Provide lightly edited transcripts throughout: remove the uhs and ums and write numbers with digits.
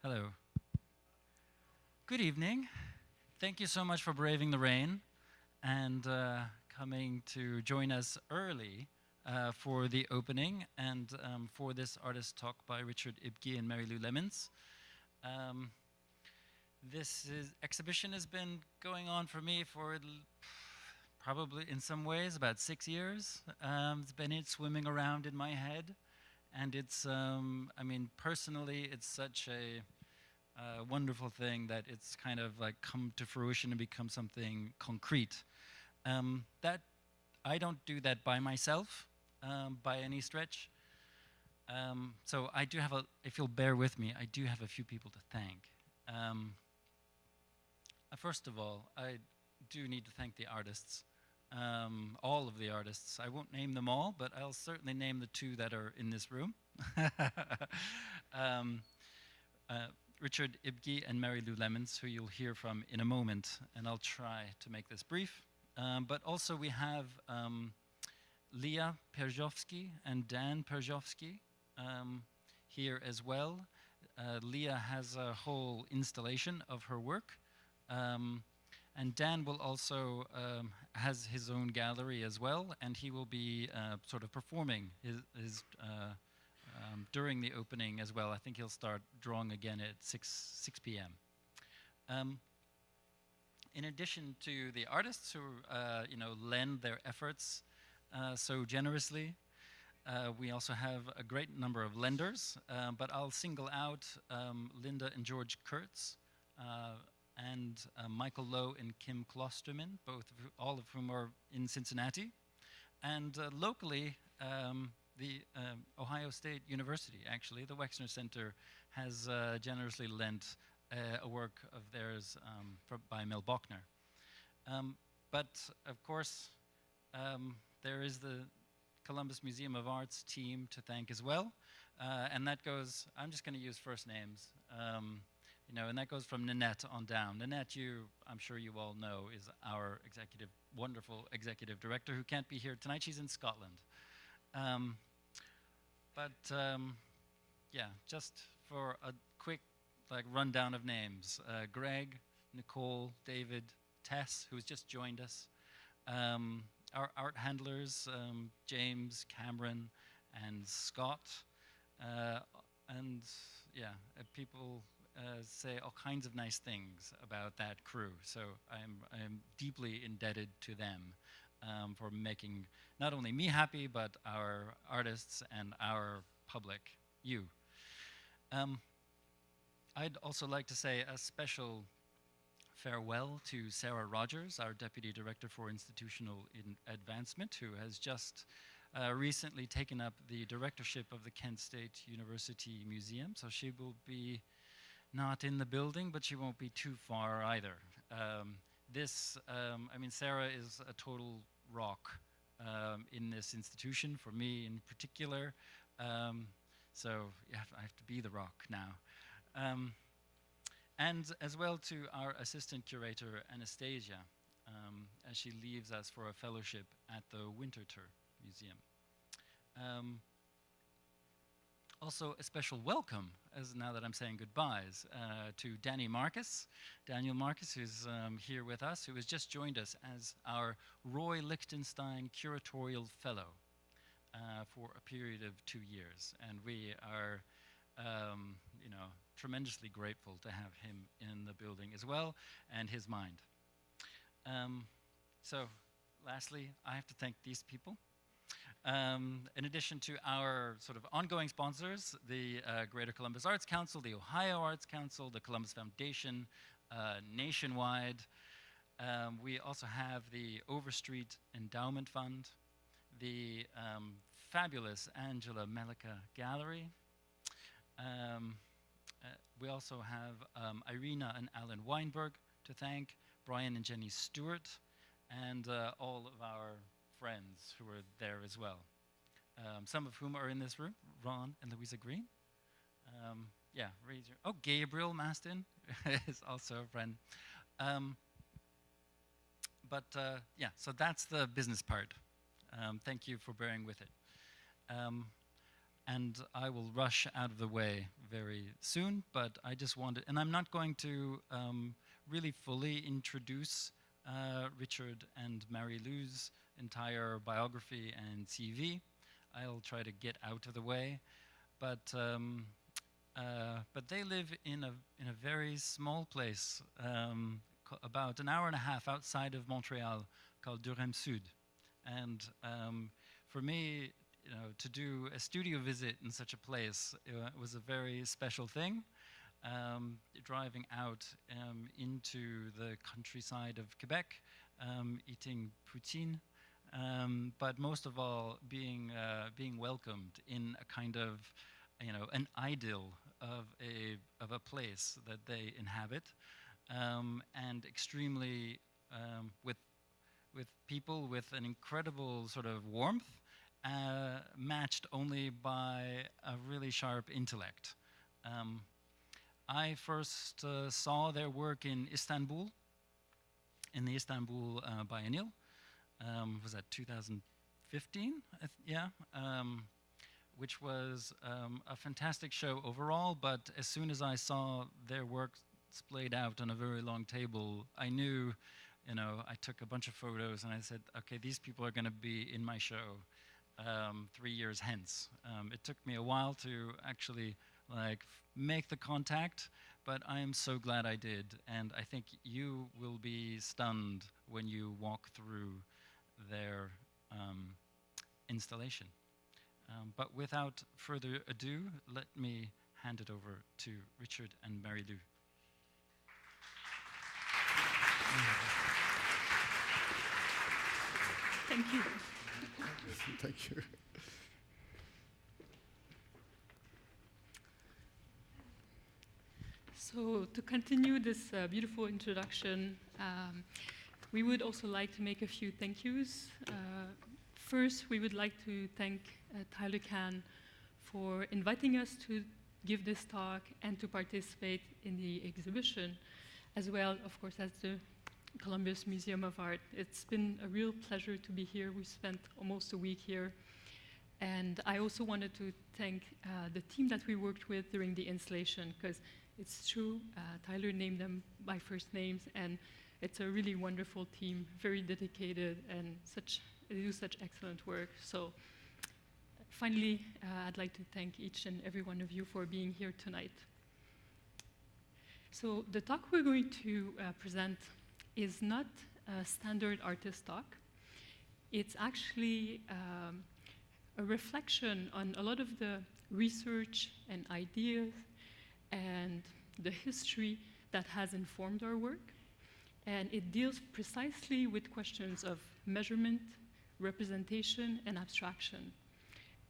Hello. Good evening. Thank you so much for braving the rain and coming to join us early for the opening and for this artist talk by Richard Ibgi and Mary Lou Lemons. Um, exhibition has been going on for me for probably in some ways about 6 years. It's been swimming around in my head, and personally, it's such a wonderful thing that it's kind of like come to fruition and become something concrete. That I don't do that by myself by any stretch. So I do have if you'll bear with me, I do have a few people to thank. First of all, I do need to thank the artists, all of the artists. I won't name them all, but I'll certainly name the two that are in this room. um, uh, Richard Ibgi and Mary Lou Lemons, who you'll hear from in a moment, and I'll try to make this brief. But also we have Leah Perzhowski and Dan Perzhowski here as well. Leah has a whole installation of her work. And Dan will also has his own gallery as well, and he will be sort of performing his during the opening as well. I think he'll start drawing again at 6 p.m. In addition to the artists who lend their efforts so generously, we also have a great number of lenders, but I'll single out Linda and George Kurtz and Michael Lowe and Kim Klosterman, all of whom are in Cincinnati. And locally, the Ohio State University, actually, the Wexner Center, has generously lent a work of theirs by Mel Bochner. But of course, there is the Columbus Museum of Art's team to thank as well. And that goes, I'm just going to use first names, and that goes from Nanette on down. Nanette, I'm sure you all know, is our wonderful executive director who can't be here tonight. She's in Scotland. Just for a quick rundown of names. Greg, Nicole, David, Tess, who's just joined us. Our art handlers, James, Cameron, and Scott. People say all kinds of nice things about that crew. So I'm deeply indebted to them for making not only me happy, but our artists and our public, you. I'd also like to say a special farewell to Sarah Rogers, our Deputy Director for Institutional Advancement, who has just recently taken up the directorship of the Kent State University Museum. So she will be not in the building, but she won't be too far either. Sarah is a total rock in this institution, for me in particular. So I have to be the rock now. And as well to our assistant curator, Anastasia, as she leaves us for a fellowship at the Winterthur Museum. Also a special welcome, as now that I'm saying goodbyes, to Danny Marcus. Daniel Marcus, who's here with us, who has just joined us as our Roy Lichtenstein Curatorial Fellow for a period of 2 years. And we are, tremendously grateful to have him in the building as well, and his mind. So, lastly, I have to thank these people. In addition to our sort of ongoing sponsors, the Greater Columbus Arts Council, the Ohio Arts Council, the Columbus Foundation, nationwide. We also have the Overstreet Endowment Fund, the fabulous Angela Melika Gallery. We also have Irina and Alan Weinberg to thank, Brian and Jenny Stewart, and all of our friends who are there as well. Some of whom are in this room, Ron and Louisa Green. Gabriel Mastin is also a friend. So that's the business part. Thank you for bearing with it. and I will rush out of the way very soon, but I just wanted, and I'm not going to really fully introduce Richard and Mary Lou's entire biography and CV. I'll try to get out of the way, but they live in a very small place, about an hour and a half outside of Montreal, called Durham Sud, and for me, to do a studio visit in such a place was a very special thing. Driving out into the countryside of Quebec, eating poutine, but most of all, being welcomed in a kind of, an idyll of a place that they inhabit, and extremely with people with an incredible sort of warmth, matched only by a really sharp intellect. I first saw their work in Istanbul, in the Istanbul Biennial. Was that 2015? Yeah. Which was a fantastic show overall, but as soon as I saw their work splayed out on a very long table, I knew, I took a bunch of photos and I said, okay, these people are going to be in my show 3 years hence. It took me a while to actually make the contact, but I am so glad I did, and I think you will be stunned when you walk through their installation. But without further ado, let me hand it over to Richard and Mary Lou. Thank you. Thank you. So to continue this beautiful introduction, we would also like to make a few thank yous. First, we would like to thank Tyler Kahn for inviting us to give this talk and to participate in the exhibition, as well, of course, as the Columbus Museum of Art. It's been a real pleasure to be here. We spent almost a week here. And I also wanted to thank the team that we worked with during the installation, because it's true, Tyler named them by first names, and it's a really wonderful team, very dedicated, and they do such excellent work. So finally, I'd like to thank each and every one of you for being here tonight. So the talk we're going to present is not a standard artist talk. It's actually a reflection on a lot of the research and ideas and the history that has informed our work. And it deals precisely with questions of measurement, representation, and abstraction.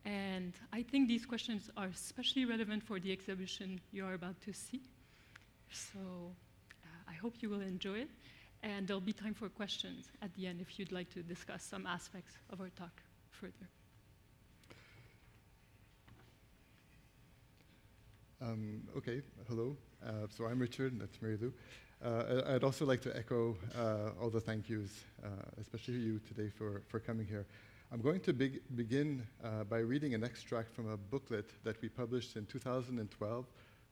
And I think these questions are especially relevant for the exhibition you are about to see. So I hope you will enjoy it. And there'll be time for questions at the end if you'd like to discuss some aspects of our talk further. Okay, hello. So I'm Richard, that's Mary Lou. I'd also like to echo all the thank yous, especially you today for coming here. I'm going to begin by reading an extract from a booklet that we published in 2012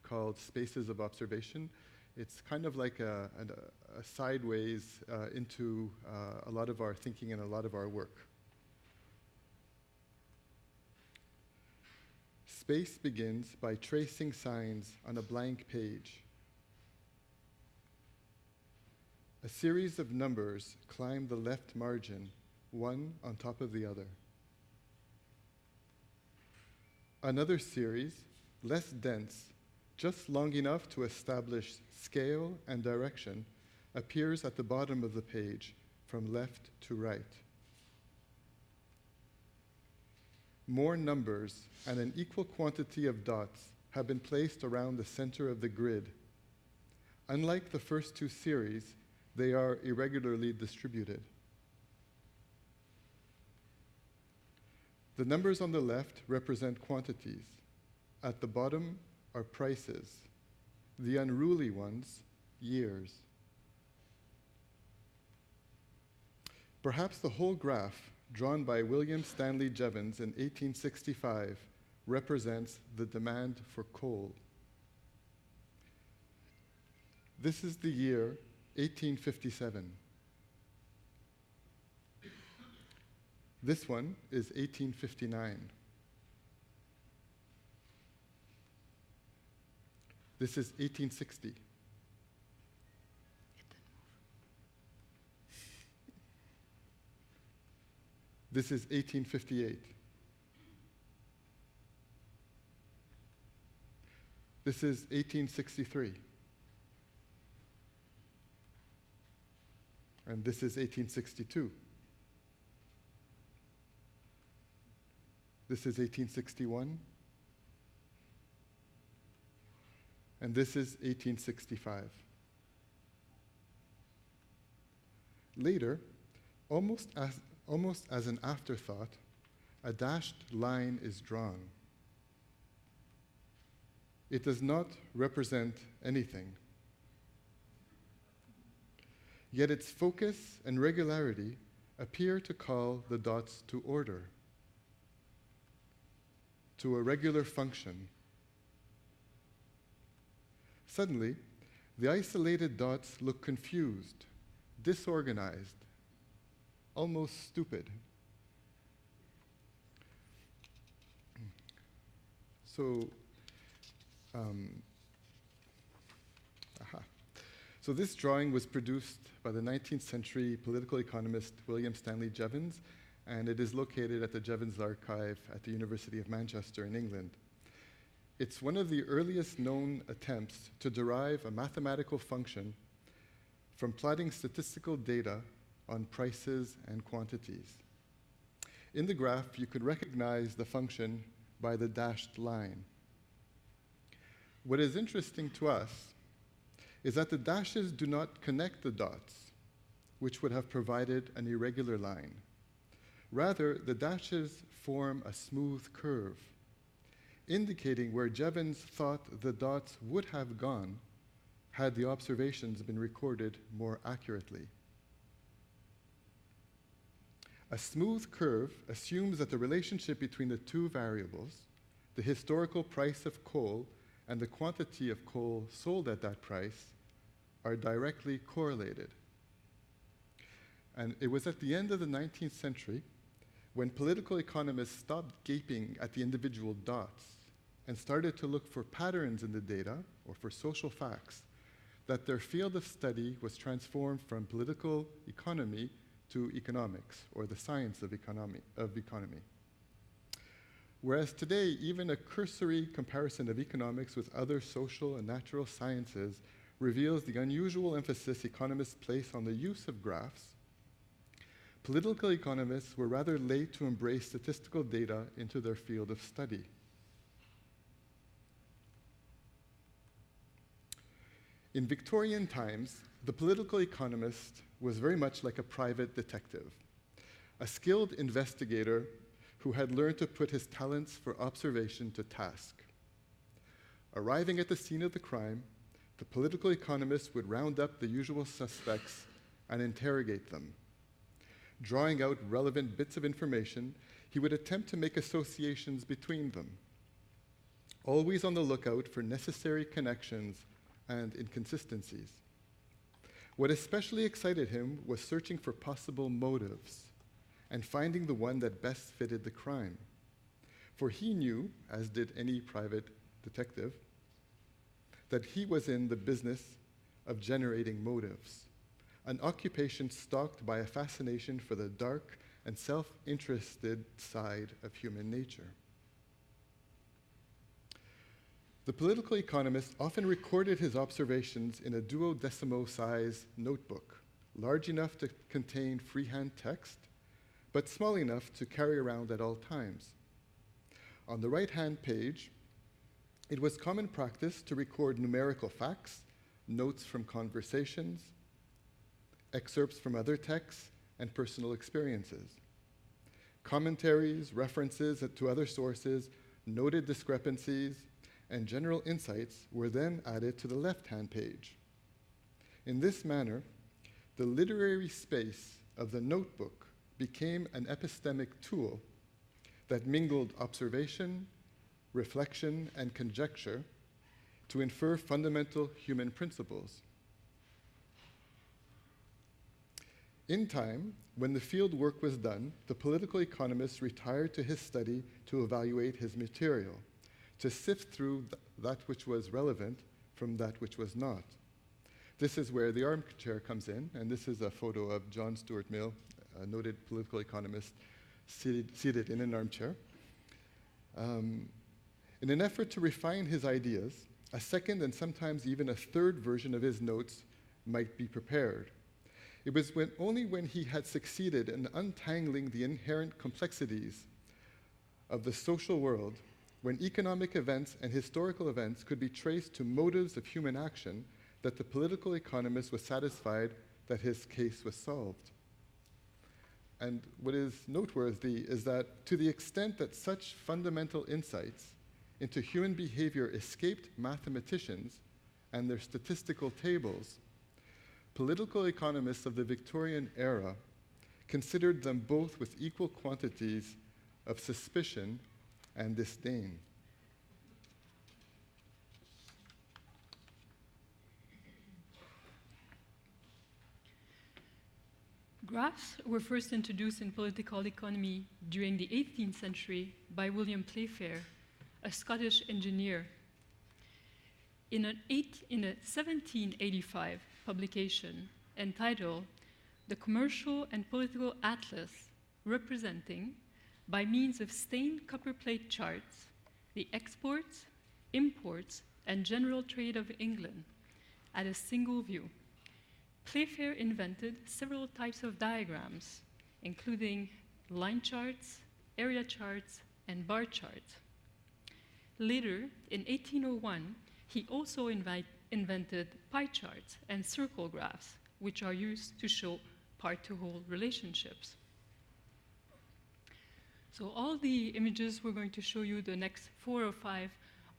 called Spaces of Observation. It's kind of like a sideways into a lot of our thinking and a lot of our work. Space begins by tracing signs on a blank page. A series of numbers climb the left margin, one on top of the other. Another series, less dense, just long enough to establish scale and direction, appears at the bottom of the page, from left to right. More numbers and an equal quantity of dots have been placed around the center of the grid. Unlike the first two series, they are irregularly distributed. The numbers on the left represent quantities. At the bottom are prices. The unruly ones, years. Perhaps the whole graph, drawn by William Stanley Jevons in 1865, represents the demand for coal. This is the year 1857. This one is 1859. This is 1860. This is 1858. This is 1863. And this is 1862. This is 1861. And this is 1865. Later, almost as an afterthought, a dashed line is drawn. It does not represent anything. Yet its focus and regularity appear to call the dots to order, to a regular function. Suddenly, the isolated dots look confused, disorganized, almost stupid. So this drawing was produced by the 19th century political economist William Stanley Jevons, and it is located at the Jevons Archive at the University of Manchester in England. It's one of the earliest known attempts to derive a mathematical function from plotting statistical data on prices and quantities. In the graph, you could recognize the function by the dashed line. What is interesting to us is that the dashes do not connect the dots, which would have provided an irregular line. Rather, the dashes form a smooth curve, indicating where Jevons thought the dots would have gone had the observations been recorded more accurately. A smooth curve assumes that the relationship between the two variables, the historical price of coal and the quantity of coal sold at that price, are directly correlated. And it was at the end of the 19th century when political economists stopped gaping at the individual dots and started to look for patterns in the data or for social facts, that their field of study was transformed from political economy to economics, or the science of economy. Whereas today, even a cursory comparison of economics with other social and natural sciences reveals the unusual emphasis economists place on the use of graphs, political economists were rather late to embrace statistical data into their field of study. In Victorian times, the political economist was very much like a private detective, a skilled investigator who had learned to put his talents for observation to task. Arriving at the scene of the crime, the political economist would round up the usual suspects and interrogate them. Drawing out relevant bits of information, he would attempt to make associations between them, always on the lookout for necessary connections and inconsistencies. What especially excited him was searching for possible motives and finding the one that best fitted the crime. For he knew, as did any private detective, that he was in the business of generating motives, an occupation stalked by a fascination for the dark and self-interested side of human nature. The political economist often recorded his observations in a duodecimo-size notebook, large enough to contain freehand text, but small enough to carry around at all times. On the right-hand page, it was common practice to record numerical facts, notes from conversations, excerpts from other texts, and personal experiences. Commentaries, references to other sources, noted discrepancies, and general insights were then added to the left-hand page. In this manner, the literary space of the notebook became an epistemic tool that mingled observation, reflection, and conjecture to infer fundamental human principles. In time, when the field work was done, the political economist retired to his study to evaluate his material, to sift through that which was relevant from that which was not. This is where the armchair comes in, and this is a photo of John Stuart Mill, a noted political economist, seated in an armchair. In an effort to refine his ideas, a second and sometimes even a third version of his notes might be prepared. It was only when he had succeeded in untangling the inherent complexities of the social world, when economic events and historical events could be traced to motives of human action, that the political economist was satisfied that his case was solved. And what is noteworthy is that to the extent that such fundamental insights into human behavior escaped mathematicians and their statistical tables, political economists of the Victorian era considered them both with equal quantities of suspicion and disdain. Graphs were first introduced in political economy during the 18th century by William Playfair, a Scottish engineer. In a 1785 publication entitled The Commercial and Political Atlas, representing, by means of stained copperplate charts, the exports, imports, and general trade of England at a single view, Playfair invented several types of diagrams, including line charts, area charts, and bar charts. Later, in 1801, he also invented pie charts and circle graphs, which are used to show part-to-whole relationships. So all the images we're going to show you, the next 4 or 5,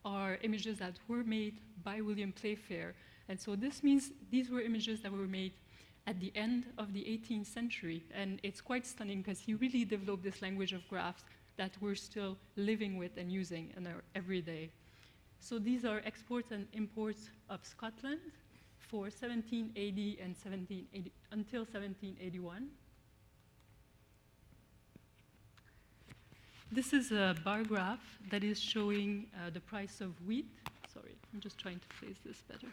are images that were made by William Playfair. And so this means these were images that were made at the end of the 18th century. And it's quite stunning because he really developed this language of graphs that we're still living with and using in our everyday. So these are exports and imports of Scotland for 1780 and until 1781. This is a bar graph that is showing the price of wheat. Sorry, I'm just trying to place this better.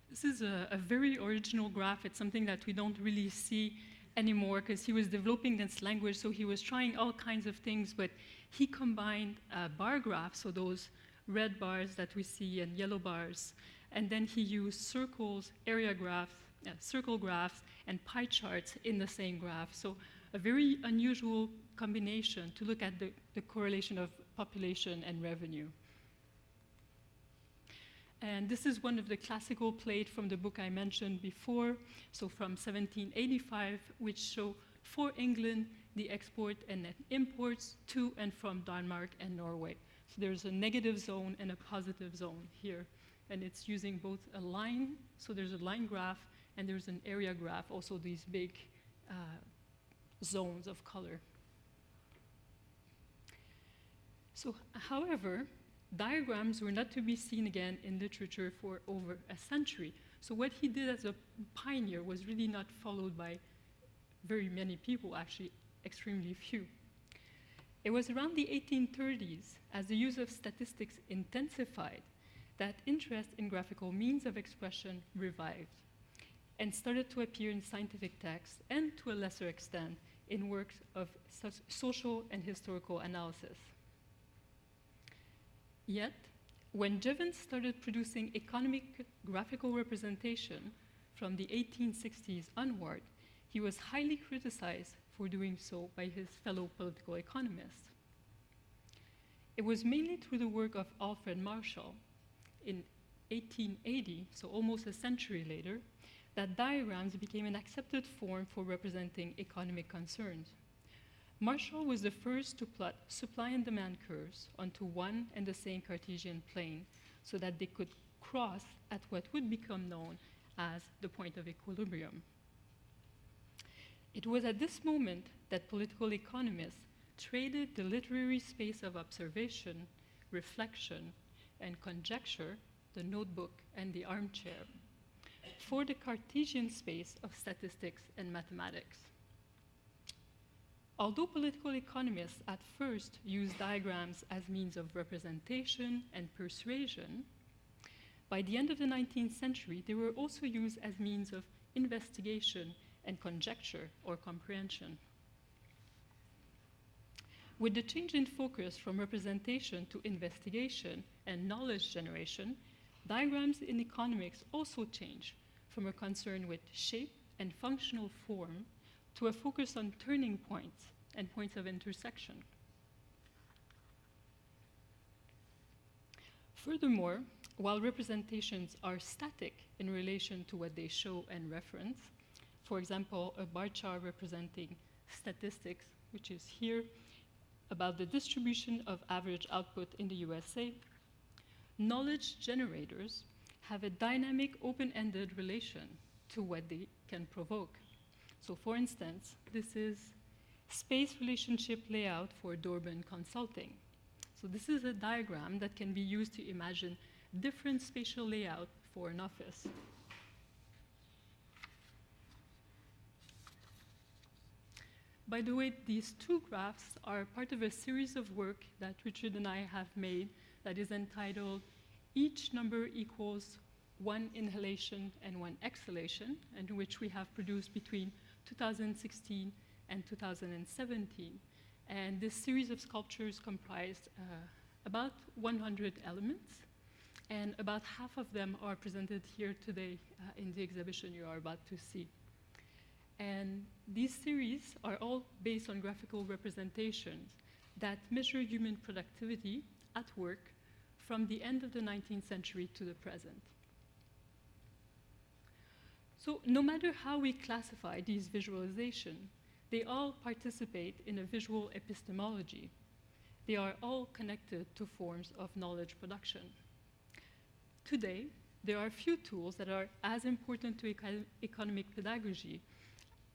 This is a very original graph. It's something that we don't really see anymore because he was developing this language, so he was trying all kinds of things, but he combined bar graphs, so those red bars that we see and yellow bars, and then he used circles, area graphs, circle graphs, and pie charts in the same graph. So a very unusual combination to look at the correlation of population and revenue. And this is one of the classical plates from the book I mentioned before, so from 1785, which show for England the export and net imports to and from Denmark and Norway. So there's a negative zone and a positive zone here. And it's using both a line, so there's a line graph, and there's an area graph, also these big zones of color. So, however, diagrams were not to be seen again in literature for over a century. So what he did as a pioneer was really not followed by very many people, actually extremely few. It was around the 1830s, as the use of statistics intensified, that interest in graphical means of expression revived and started to appear in scientific texts and, to a lesser extent, in works of social and historical analysis. Yet, when Jevons started producing economic graphical representation from the 1860s onward, he was highly criticized for doing so by his fellow political economists. It was mainly through the work of Alfred Marshall in 1880, so almost a century later, that diagrams became an accepted form for representing economic concerns. Marshall was the first to plot supply and demand curves onto one and the same Cartesian plane so that they could cross at what would become known as the point of equilibrium. It was at this moment that political economists traded the literary space of observation, reflection, and conjecture, the notebook and the armchair, for the Cartesian space of statistics and mathematics. Although political economists at first used diagrams as means of representation and persuasion, by the end of the 19th century, they were also used as means of investigation and conjecture or comprehension. With the change in focus from representation to investigation and knowledge generation, diagrams in economics also change from a concern with shape and functional form to a focus on turning points and points of intersection. Furthermore, while representations are static in relation to what they show and reference, for example, a bar chart representing statistics, which is here, about the distribution of average output in the USA, knowledge generators have a dynamic, open-ended relation to what they can provoke. So for instance, this is space relationship layout for Dorban Consulting. So this is a diagram that can be used to imagine different spatial layout for an office. By the way, these two graphs are part of a series of work that Richard and I have made that is entitled Each Number Equals One Inhalation and One Exhalation, and which we have produced between 2016 and 2017. And this series of sculptures comprised about 100 elements, and about half of them are presented here today in the exhibition you are about to see. And these series are all based on graphical representations that measure human productivity at work from the end of the 19th century to the present. So no matter how we classify these visualizations, they all participate in a visual epistemology. They are all connected to forms of knowledge production. Today, there are few tools that are as important to economic pedagogy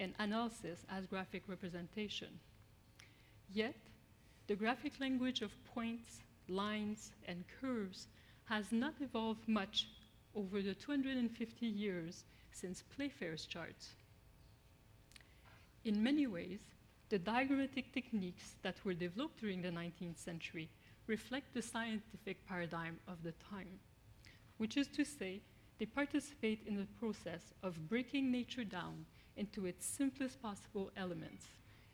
and analysis as graphic representation. Yet, the graphic language of points, lines, and curves has not evolved much over the 250 years since Playfair's charts. In many ways, the diagrammatic techniques that were developed during the 19th century reflect the scientific paradigm of the time, which is to say, they participate in the process of breaking nature down into its simplest possible elements,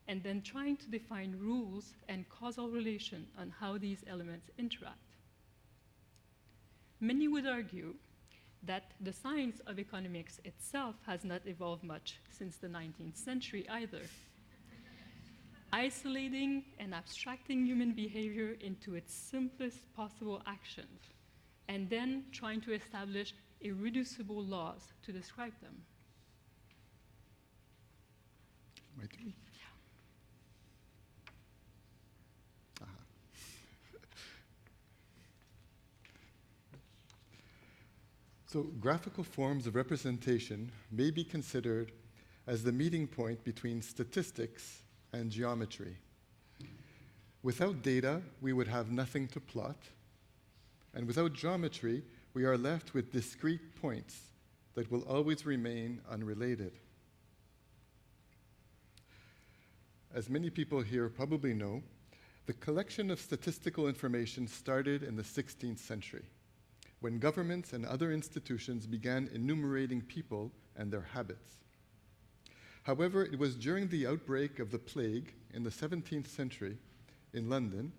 and then trying to define rules and causal relation on how these elements interact. Many would argue that the science of economics itself has not evolved much since the 19th century either. Isolating and abstracting human behavior into its simplest possible actions, and then trying to establish irreducible laws to describe them. My turn? Yeah. So graphical forms of representation may be considered as the meeting point between statistics and geometry. Without data, we would have nothing to plot, and without geometry, we are left with discrete points that will always remain unrelated. As many people here probably know, the collection of statistical information started in the 16th century, when governments and other institutions began enumerating people and their habits. However, it was during the outbreak of the plague in the 17th century in London,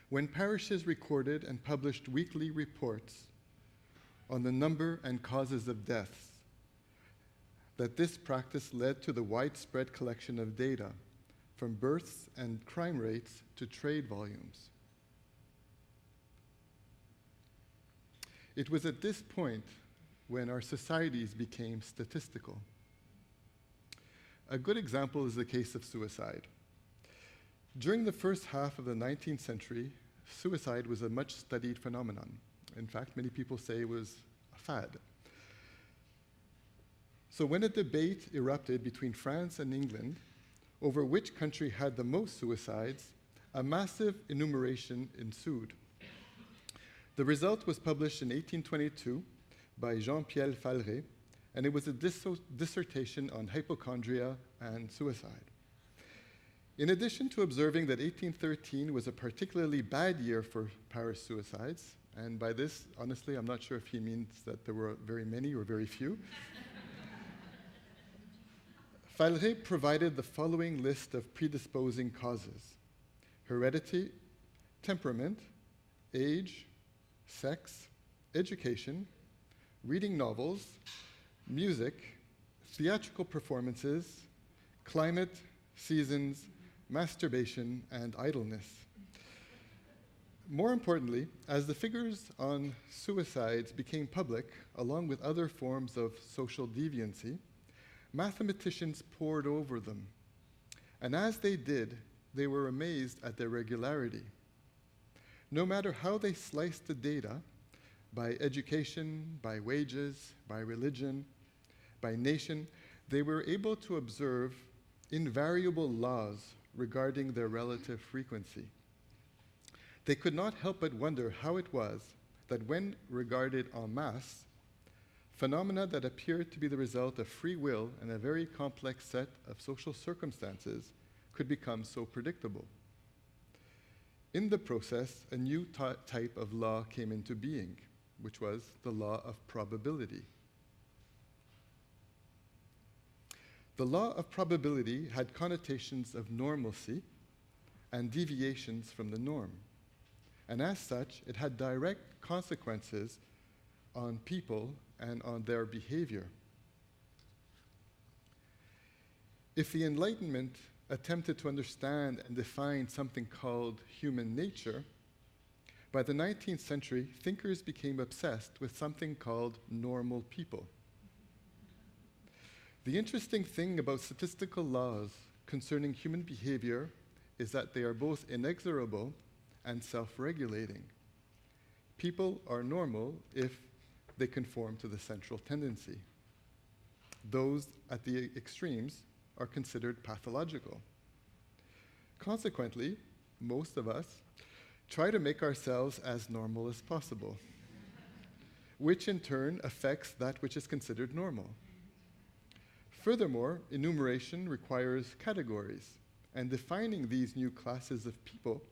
when parishes recorded and published weekly reports on the number and causes of deaths, that this practice led to the widespread collection of data, from births and crime rates to trade volumes. It was at this point when our societies became statistical. A good example is the case of suicide. During the first half of the 19th century, suicide was a much studied phenomenon. In fact, many people say it was a fad. So when a debate erupted between France and England over which country had the most suicides, a massive enumeration ensued. The result was published in 1822 by Jean-Pierre Falret, and it was a dissertation on hypochondria and suicide. In addition to observing that 1813 was a particularly bad year for Paris suicides, and by this, honestly, I'm not sure if he means that there were very many or very few, Falret provided the following list of predisposing causes: heredity, temperament, age, sex, education, reading novels, music, theatrical performances, climate, seasons, masturbation, and idleness. More importantly, as the figures on suicides became public, along with other forms of social deviancy, mathematicians pored over them. And as they did, they were amazed at their regularity. No matter how they sliced the data, by education, by wages, by religion, by nation, they were able to observe invariable laws regarding their relative frequency. They could not help but wonder how it was that when regarded en masse, phenomena that appeared to be the result of free will and a very complex set of social circumstances could become so predictable. In the process, a new type of law came into being, which was the law of probability. The law of probability had connotations of normalcy and deviations from the norm. And as such, it had direct consequences on people and on their behavior. If the Enlightenment attempted to understand and define something called human nature, by the 19th century, thinkers became obsessed with something called normal people. The interesting thing about statistical laws concerning human behavior is that they are both inexorable and self-regulating. People are normal if they conform to the central tendency. Those at the extremes are considered pathological. Consequently, most of us try to make ourselves as normal as possible, which in turn affects that which is considered normal. Furthermore, enumeration requires categories, and defining these new classes of people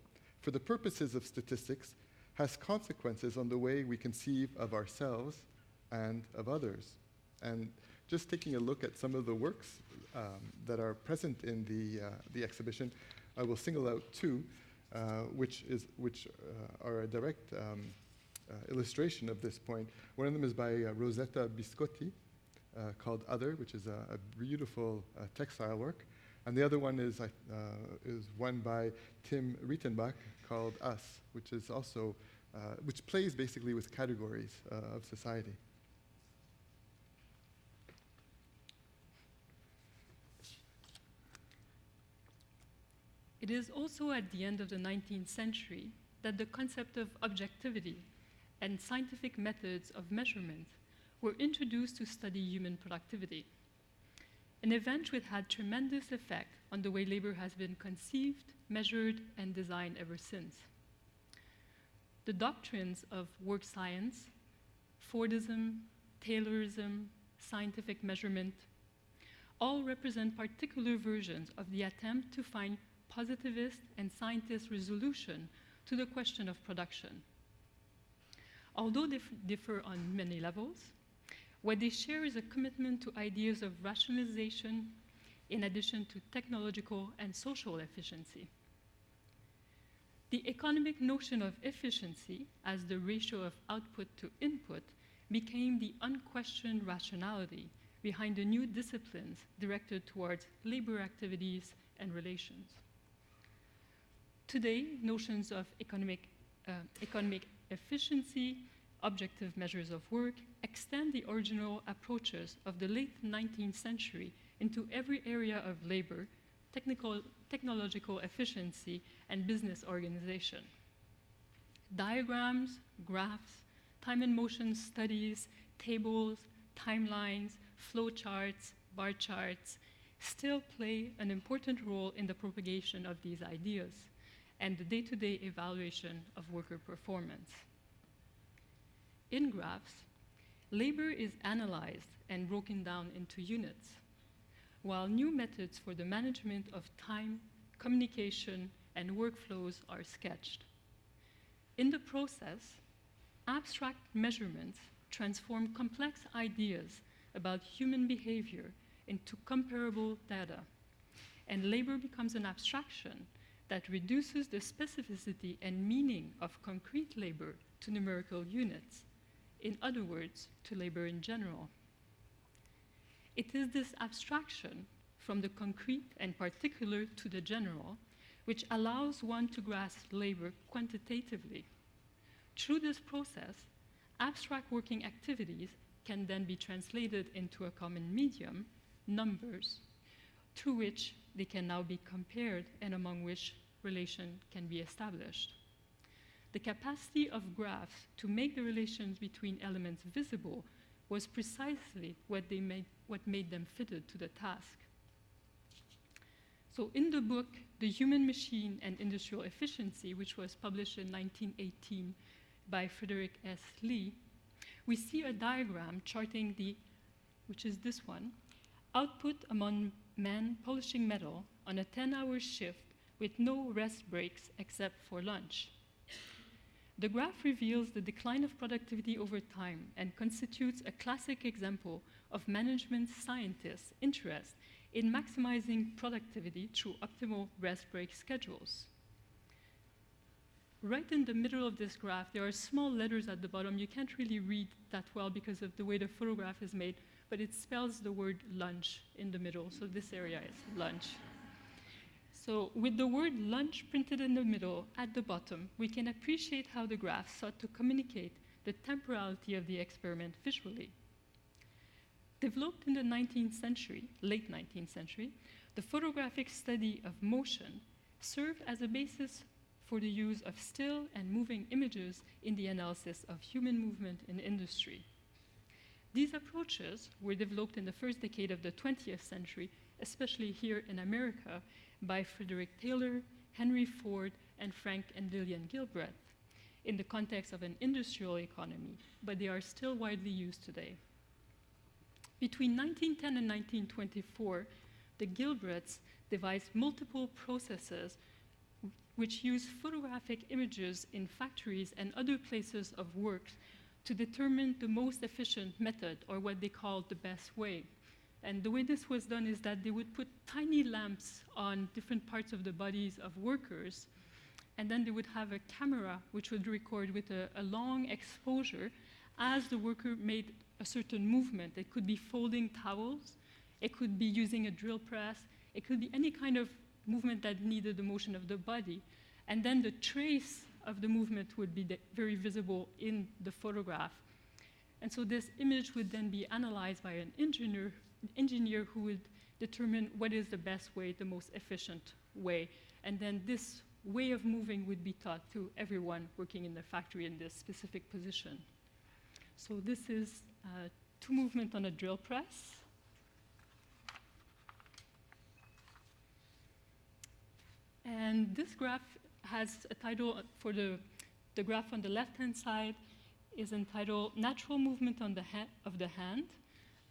for the purposes of statistics has consequences on the way we conceive of ourselves and of others. And just taking a look at some of the works that are present in the exhibition, I will single out two, which are a direct illustration of this point. One of them is by Rosetta Biscotti, called Other, which is a beautiful textile work. And the other one is one by Tim Rietenbach called Us, which is also, which plays basically with categories of society. It is also at the end of the 19th century that the concept of objectivity and scientific methods of measurement were introduced to study human productivity, an event which had tremendous effect on the way labor has been conceived, measured, and designed ever since. The doctrines of work science, Fordism, Taylorism, scientific measurement, all represent particular versions of the attempt to find positivist and scientist resolution to the question of production. Although they differ on many levels, what they share is a commitment to ideas of rationalization in addition to technological and social efficiency. The economic notion of efficiency as the ratio of output to input became the unquestioned rationality behind the new disciplines directed towards labor activities and relations. Today, notions of economic efficiency, objective measures of work, extend the original approaches of the late 19th century into every area of labor, technological efficiency, and business organization. Diagrams, graphs, time and motion studies, tables, timelines, flowcharts, bar charts, still play an important role in the propagation of these ideas and the day-to-day evaluation of worker performance. In graphs, labor is analyzed and broken down into units, while new methods for the management of time, communication, and workflows are sketched. In the process, abstract measurements transform complex ideas about human behavior into comparable data, and labor becomes an abstraction that reduces the specificity and meaning of concrete labor to numerical units, in other words, to labor in general. It is this abstraction from the concrete and particular to the general which allows one to grasp labor quantitatively. Through this process, abstract working activities can then be translated into a common medium, numbers, through which they can now be compared and among which relation can be established. The capacity of graphs to make the relations between elements visible was precisely what made them fitted to the task. So in the book, The Human Machine and Industrial Efficiency, which was published in 1918 by Frederick S. Lee, we see a diagram charting which is this one, output among men polishing metal on a 10-hour shift with no rest breaks except for lunch. The graph reveals the decline of productivity over time and constitutes a classic example of management scientists' interest in maximizing productivity through optimal rest break schedules. Right in the middle of this graph, there are small letters at the bottom. You can't really read that well because of the way the photograph is made, but it spells the word lunch in the middle, so this area is lunch. So with the word lunch printed in the middle at the bottom, we can appreciate how the graph sought to communicate the temporality of the experiment visually. Developed in the 19th century, late 19th century, the photographic study of motion served as a basis for the use of still and moving images in the analysis of human movement in industry. These approaches were developed in the first decade of the 20th century, especially here in America, by Frederick Taylor, Henry Ford, and Frank and Lillian Gilbreth in the context of an industrial economy, but they are still widely used today. Between 1910 and 1924, the Gilbreths devised multiple processes which use photographic images in factories and other places of work to determine the most efficient method, or what they called the best way. And the way this was done is that they would put tiny lamps on different parts of the bodies of workers, and then they would have a camera which would record with a long exposure as the worker made a certain movement. It could be folding towels, it could be using a drill press, it could be any kind of movement that needed the motion of the body. And then the trace of the movement would be very visible in the photograph. And so this image would then be analyzed by an engineer who would determine what is the best way, the most efficient way. And then this way of moving would be taught to everyone working in the factory in this specific position. So this is two movement on a drill press. And this graph has a title for the graph on the left-hand side is entitled Natural Movement on of the Hand.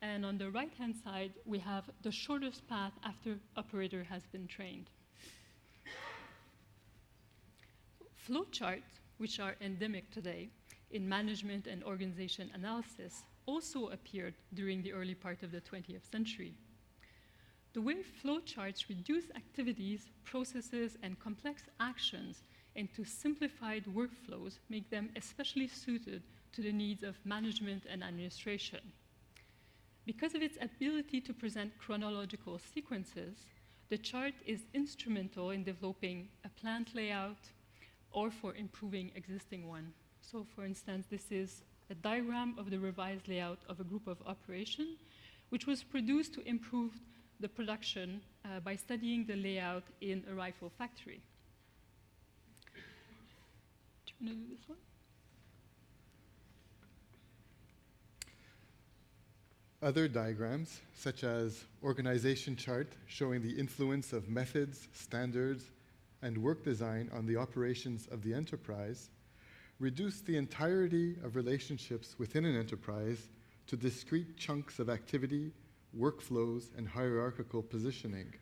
And on the right-hand side, we have the shortest path after operator has been trained. Flowcharts, which are endemic today in management and organization analysis, also appeared during the early part of the 20th century. The way flowcharts reduce activities, processes, and complex actions into simplified workflows make them especially suited to the needs of management and administration. Because of its ability to present chronological sequences, the chart is instrumental in developing a plant layout or for improving existing one. So for instance, this is a diagram of the revised layout of a group of operation, which was produced to improve the production by studying the layout in a rifle factory. Do you want to do this one? other diagrams, such as organization chart showing the influence of methods, standards, and work design on the operations of the enterprise, reduce the entirety of relationships within an enterprise to discrete chunks of activity, workflows, and hierarchical positioning.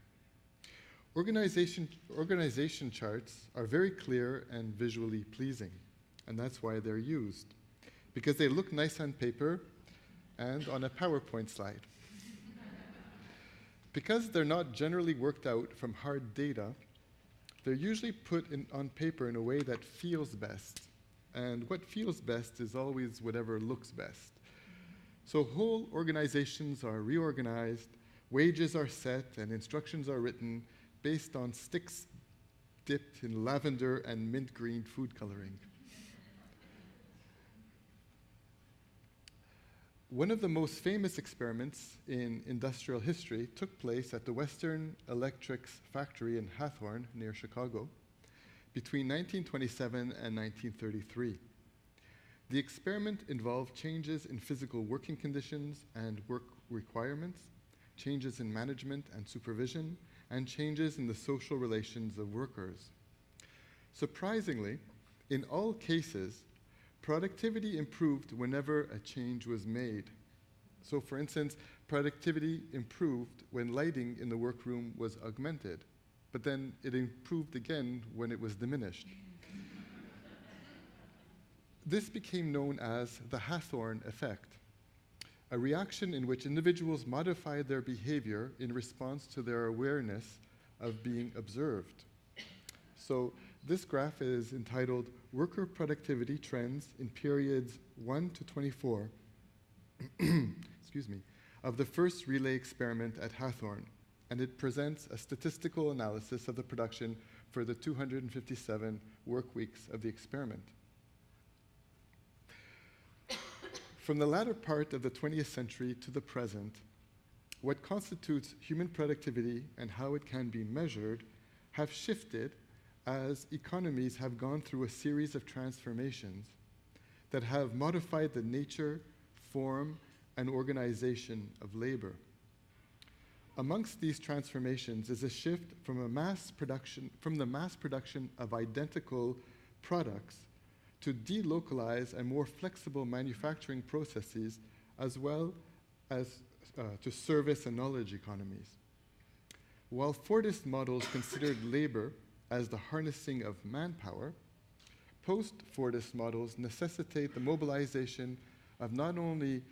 Organization charts are very clear and visually pleasing, and that's why they're used, because they look nice on paper and on a PowerPoint slide. Because they're not generally worked out from hard data, they're usually put on paper in a way that feels best. And what feels best is always whatever looks best. So whole organizations are reorganized, wages are set, and instructions are written based on sticks dipped in lavender and mint green food coloring. One of the most famous experiments in industrial history took place at the Western Electric's factory in Hathorne, near Chicago, between 1927 and 1933. The experiment involved changes in physical working conditions and work requirements, changes in management and supervision, and changes in the social relations of workers. Surprisingly, in all cases, productivity improved whenever a change was made. So for instance, productivity improved when lighting in the workroom was augmented, but then it improved again when it was diminished. This became known as the Hathorne effect, a reaction in which individuals modified their behavior in response to their awareness of being observed. So this graph is entitled Worker Productivity Trends in Periods 1 to 24 excuse me, of the first relay experiment at Hathorne, and it presents a statistical analysis of the production for the 257 work weeks of the experiment. From the latter part of the 20th century to the present, what constitutes human productivity and how it can be measured have shifted as economies have gone through a series of transformations that have modified the nature, form, and organization of labor. Amongst these transformations is a shift from the mass production of identical products to delocalize and more flexible manufacturing processes, as well as to service and knowledge economies. While Fordist models considered labor as the harnessing of manpower, post-Fordist models necessitate the mobilization of not only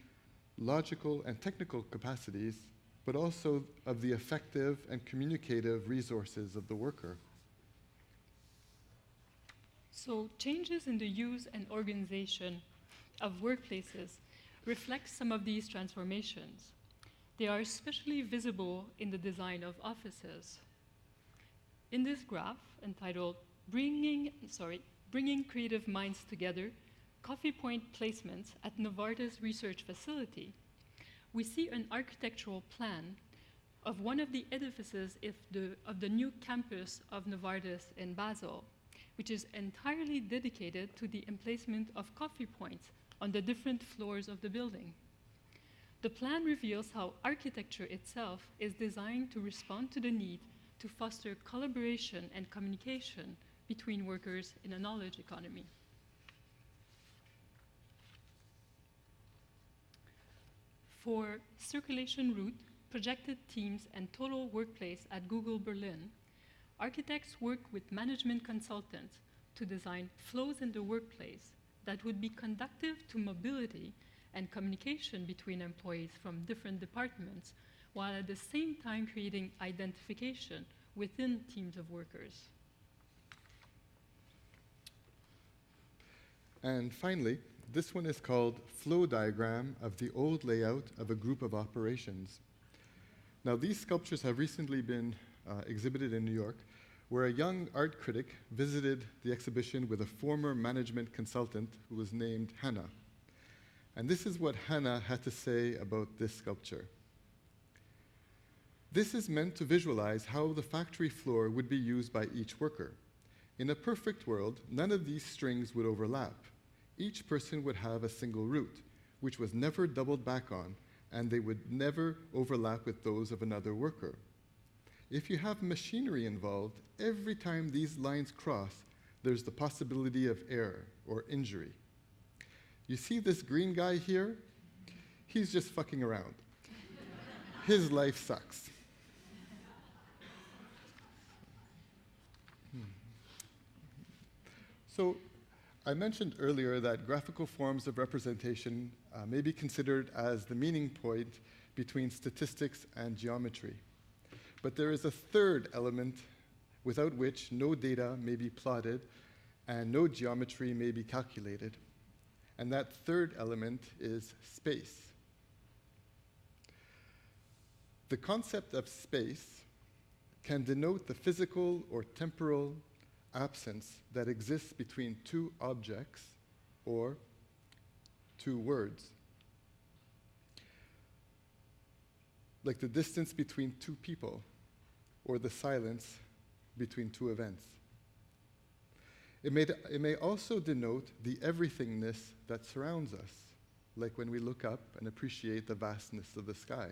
logical and technical capacities, but also of the affective and communicative resources of the worker. So changes in the use and organization of workplaces reflect some of these transformations. They are especially visible in the design of offices. In this graph, entitled Bringing Creative Minds Together, Coffee Point Placements at Novartis Research Facility, we see an architectural plan of one of the edifices of the new campus of Novartis in Basel, which is entirely dedicated to the emplacement of coffee points on the different floors of the building. The plan reveals how architecture itself is designed to respond to the need to foster collaboration and communication between workers in a knowledge economy. For circulation route, projected teams, and total workplace at Google Berlin, architects work with management consultants to design flows in the workplace that would be conducive to mobility and communication between employees from different departments, while at the same time creating identification within teams of workers. And finally, this one is called Flow Diagram of the Old Layout of a Group of Operations. Now, these sculptures have recently been exhibited in New York, where a young art critic visited the exhibition with a former management consultant who was named Hannah. And this is what Hannah had to say about this sculpture. This is meant to visualize how the factory floor would be used by each worker. In a perfect world, none of these strings would overlap. Each person would have a single route, which was never doubled back on, and they would never overlap with those of another worker. If you have machinery involved, every time these lines cross, there's the possibility of error or injury. You see this green guy here? He's just fucking around. His life sucks. So, I mentioned earlier that graphical forms of representation may be considered as the meeting point between statistics and geometry. But there is a third element without which no data may be plotted and no geometry may be calculated. And that third element is space. The concept of space can denote the physical or temporal absence that exists between two objects or two words. Like the distance between two people or the silence between two events. It may also denote the everythingness that surrounds us, like when we look up and appreciate the vastness of the sky.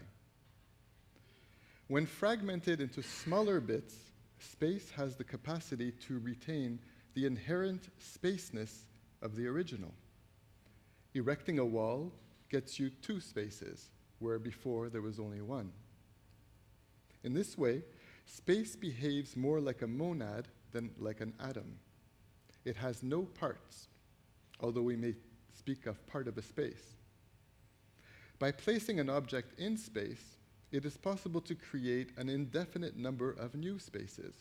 When fragmented into smaller bits, space has the capacity to retain the inherent spaceness of the original. Erecting a wall gets you two spaces, where before there was only one. In this way, space behaves more like a monad than like an atom. It has no parts, although we may speak of part of a space. By placing an object in space, it is possible to create an indefinite number of new spaces.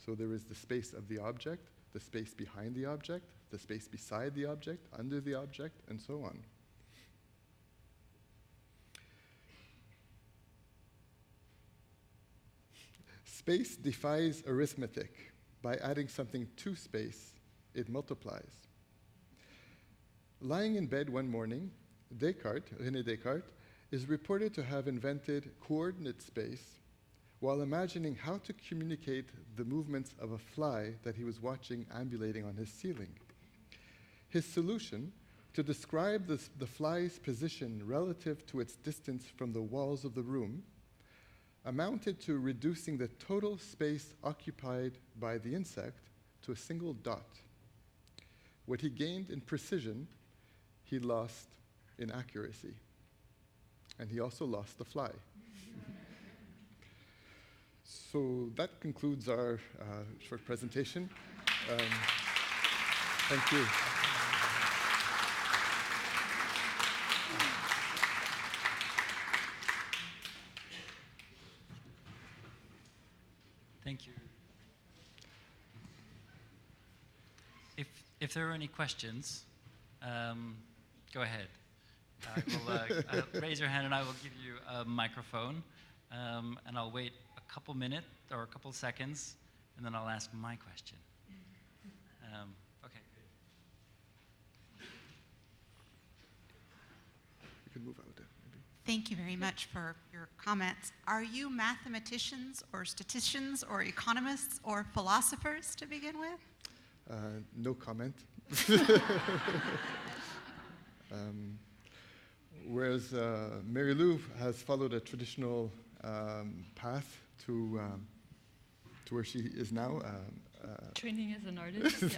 So there is the space of the object, the space behind the object, the space beside the object, under the object, and so on. Space defies arithmetic. By adding something to space, it multiplies. Lying in bed one morning, René Descartes, is reported to have invented coordinate space while imagining how to communicate the movements of a fly that he was watching ambulating on his ceiling. His solution, to describe the fly's position relative to its distance from the walls of the room, amounted to reducing the total space occupied by the insect to a single dot. What he gained in precision, he lost in accuracy. And he also lost the fly. So that concludes our short presentation. Thank you. Thank you. If there are any questions, go ahead. Raise your hand and I will give you a microphone, and I'll wait a couple minutes or a couple seconds, and then I'll ask my question. Okay. We can move out there, maybe. Thank you very much for your comments. Are you mathematicians or statisticians or economists or philosophers to begin with? No comment. Whereas Mary Lou has followed a traditional path to where she is now. Training as an artist,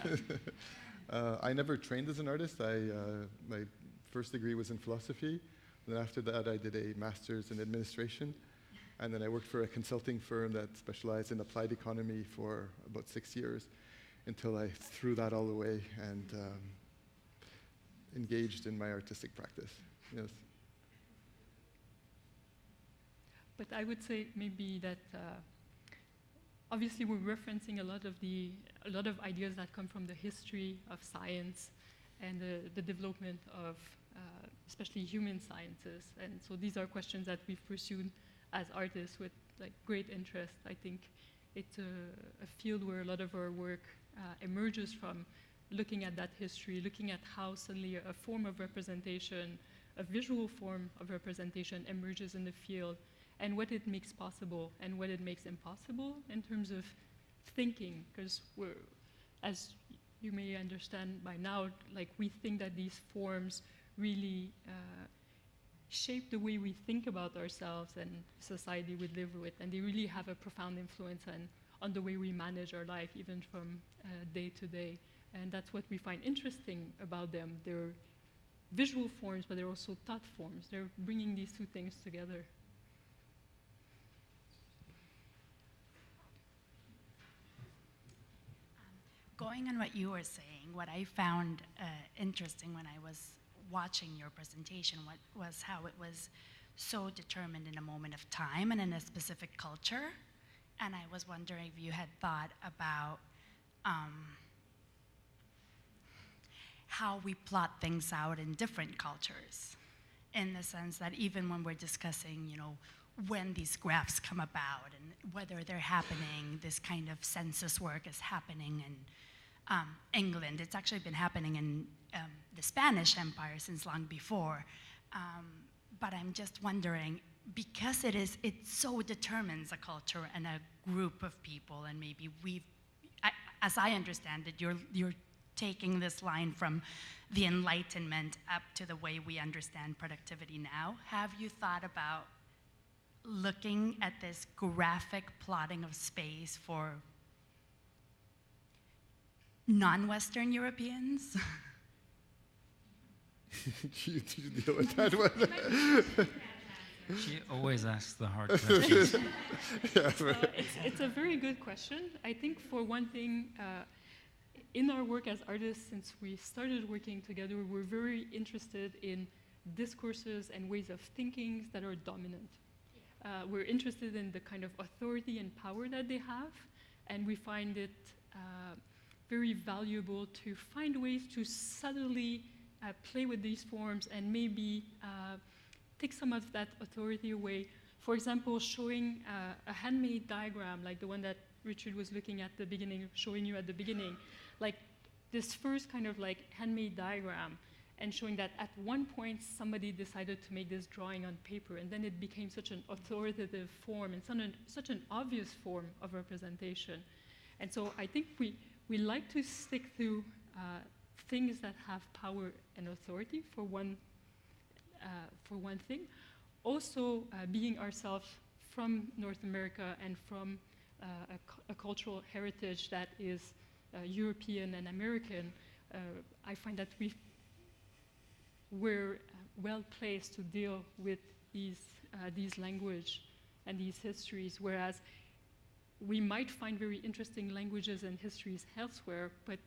yeah. I never trained as an artist. My first degree was in philosophy. Then after that, I did a master's in administration. And then I worked for a consulting firm that specialized in applied economy for about 6 years until I threw that all away and engaged in my artistic practice. Yes. But I would say maybe that obviously we're referencing a lot of ideas that come from the history of science and the development of especially human sciences. And so these are questions that we've pursued as artists with like great interest. I think it's a field where a lot of our work emerges from looking at that history, looking at how suddenly a form of representation, a visual form of representation emerges in the field, and what it makes possible and what it makes impossible in terms of thinking, because we're, as you may understand by now, like we think that these forms really shape the way we think about ourselves and society we live with, and they really have a profound influence on the way we manage our life, even from day to day. And that's what we find interesting about them. They're visual forms, but they're also thought forms. They're bringing these two things together. Going on what you were saying, what I found interesting when I was watching your presentation was how it was so determined in a moment of time and in a specific culture. And I was wondering if you had thought about how we plot things out in different cultures, in the sense that even when we're discussing, you know, when these graphs come about and whether they're happening, this kind of census work is happening in England. It's actually been happening in the Spanish Empire since long before. But I'm just wondering, because it so determines a culture and a group of people, and maybe as I understand it, you're taking this line from the Enlightenment up to the way we understand productivity now. Have you thought about looking at this graphic plotting of space for non-Western Europeans? You deal with that one. She always asks the hard questions. It's a very good question. I think for one thing, in our work as artists, since we started working together, we're very interested in discourses and ways of thinking that are dominant. We're interested in the kind of authority and power that they have, and we find it very valuable to find ways to subtly play with these forms and maybe take some of that authority away. For example, showing a handmade diagram like the one that Richard was looking at the beginning, showing you at the beginning, like this first kind of like handmade diagram, and showing that at one point somebody decided to make this drawing on paper, and then it became such an authoritative form and such an obvious form of representation. And so I think we like to stick to things that have power and authority for one thing. Also, being ourselves from North America and from a cultural heritage that is European and American, I find that we're well placed to deal with these language and these histories, whereas we might find very interesting languages and histories elsewhere, but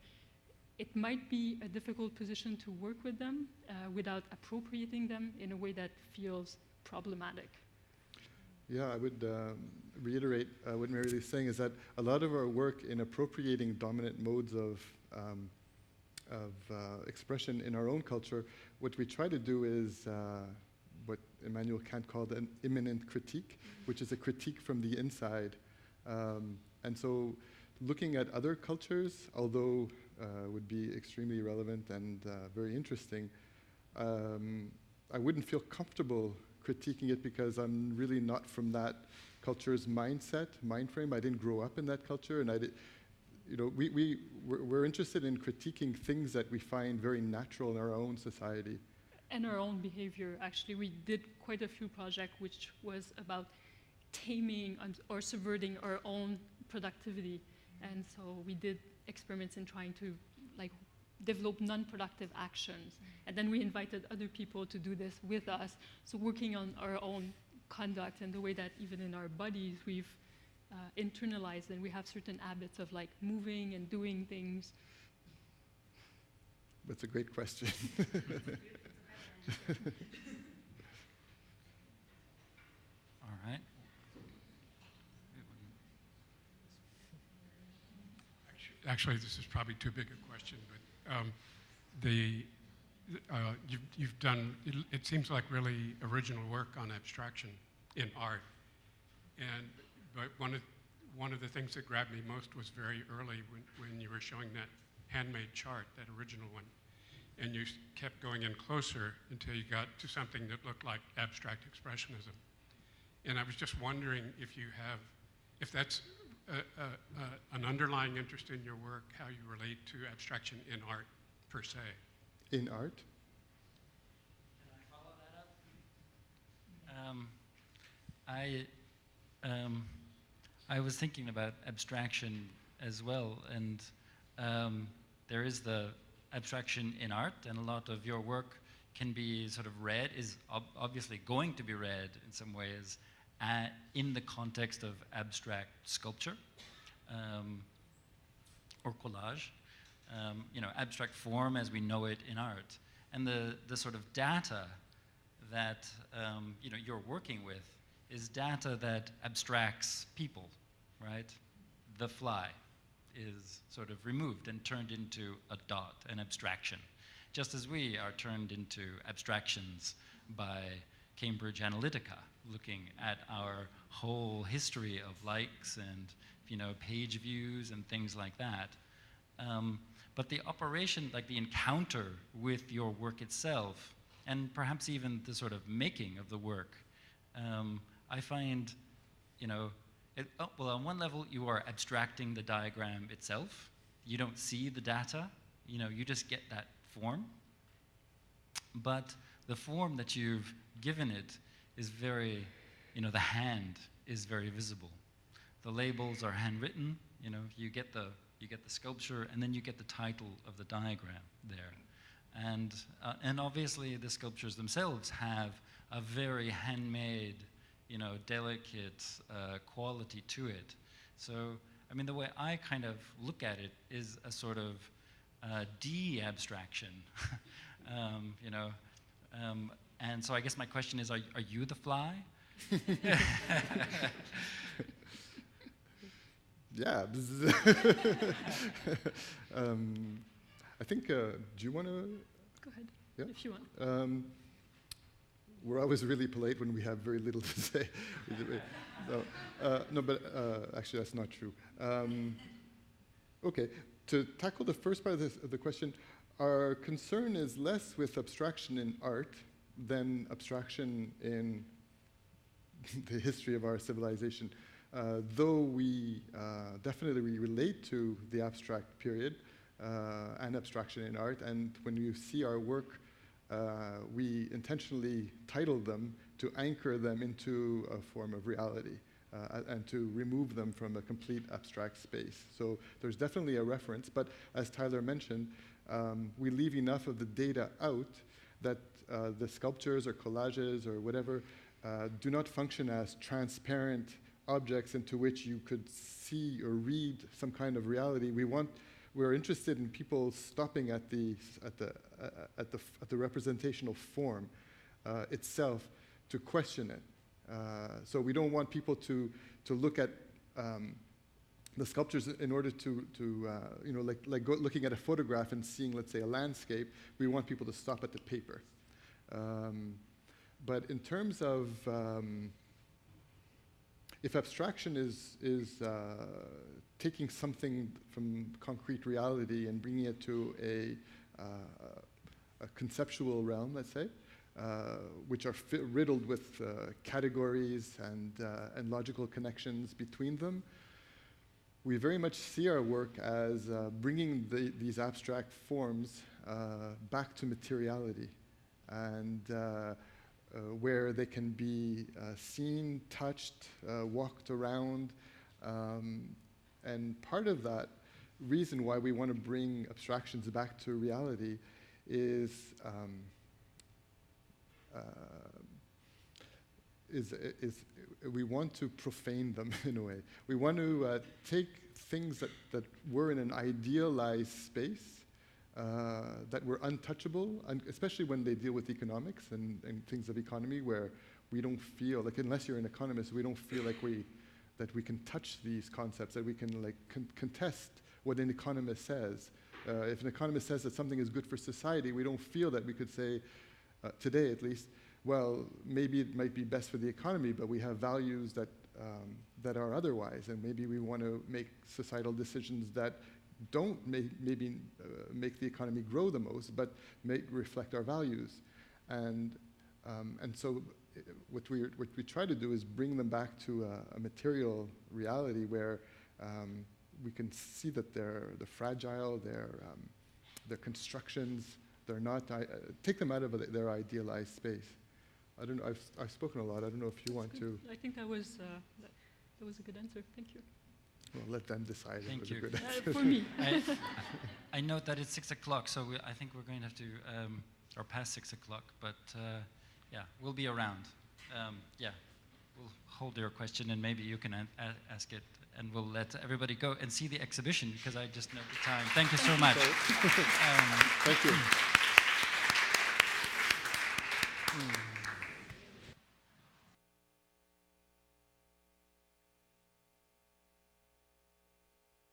it might be a difficult position to work with them without appropriating them in a way that feels problematic. Yeah, I would reiterate what Mary Lou's saying, is that a lot of our work in appropriating dominant modes of expression in our own culture, what we try to do is what Immanuel Kant called an immanent critique, which is a critique from the inside. And so looking at other cultures, although would be extremely relevant and very interesting, I wouldn't feel comfortable critiquing it because I'm really not from that culture's mind frame. I didn't grow up in that culture, and we're interested in critiquing things that we find very natural in our own society. And our own behavior. Actually, we did quite a few projects which was about taming or subverting our own productivity. And so we did experiments in trying to develop non-productive actions. And then we invited other people to do this with us. So working on our own conduct and the way that even in our bodies we've internalized, and we have certain habits of moving and doing things. That's a great question. All right. Actually, this is probably too big a question, but you've done, it seems like really original work on abstraction in art. But one of the things that grabbed me most was very early when you were showing that handmade chart, that original one. And you kept going in closer until you got to something that looked like abstract expressionism. And I was just wondering if that's an underlying interest in your work, how you relate to abstraction in art per se. In art? Can I follow that up? Um, I I was thinking about abstraction as well, and there is the abstraction in art, and a lot of your work can be sort of read, is obviously going to be read in some ways in the context of abstract sculpture or collage, abstract form as we know it in art. And the sort of data that you're working with is data that abstracts people, right? The fly is sort of removed and turned into a dot, an abstraction, just as we are turned into abstractions by Cambridge Analytica, looking at our whole history of likes and page views and things like that. But the operation, like the encounter with your work itself, and perhaps even the sort of making of the work, I find, well, on one level, you are abstracting the diagram itself. You don't see the data, you just get that form. But the form that you've given it is very, the hand is very visible. The labels are handwritten, you get the sculpture, and then you get the title of the diagram there. And obviously the sculptures themselves have a very handmade, delicate quality to it. So, I mean, the way I kind of look at it is a sort of de-abstraction, and so I guess my question is, are you the fly? Yeah. I think, do you want to? Go ahead, Yeah? if you want. We're always really polite when we have very little to say. No, but actually that's not true. Okay, to tackle the first part of the question, our concern is less with abstraction in art than abstraction in the history of our civilization. Though we definitely relate to the abstract period and abstraction in art, and when you see our work, we intentionally title them to anchor them into a form of reality and to remove them from a complete abstract space. So there's definitely a reference, but as Tyler mentioned, we leave enough of the data out that the sculptures or collages or whatever do not function as transparent objects into which you could see or read some kind of reality. We're interested in people stopping at the representational form itself to question it. So we don't want people to look at the sculptures in order to looking at a photograph and seeing, let's say, a landscape. We want people to stop at the paper. But in terms of if abstraction is taking something from concrete reality and bringing it to a conceptual realm, let's say, which are riddled with categories and logical connections between them, we very much see our work as bringing these abstract forms back to materiality, and where they can be seen, touched, walked around. And part of that reason why we want to bring abstractions back to reality is we want to profane them in a way. We want to take things that were in an idealized space, that were untouchable, and especially when they deal with economics and things of economy, where we don't feel like, unless you're an economist, we don't feel like that we can touch these concepts, that we can contest what an economist says. If an economist says that something is good for society, we don't feel that we could say, today at least, well, maybe it might be best for the economy, but we have values that are otherwise, and maybe we want to make societal decisions that don't maybe make the economy grow the most, but reflect our values. And so what we try to do is bring them back to a material reality where we can see that they're fragile, they're constructions, they're not, take them out of their idealized space. I don't know. I've spoken a lot. I don't know if you want to. I think that was a good answer. Thank you. Well, let them decide. if it Thank was a you. good answer. For me. I note that it's 6 o'clock, so I think we're going to have to, or past 6 o'clock, but yeah, we'll be around. Yeah, we'll hold your question and maybe you can ask it, and we'll let everybody go and see the exhibition because I just know the time. Thank you so much. Thank you.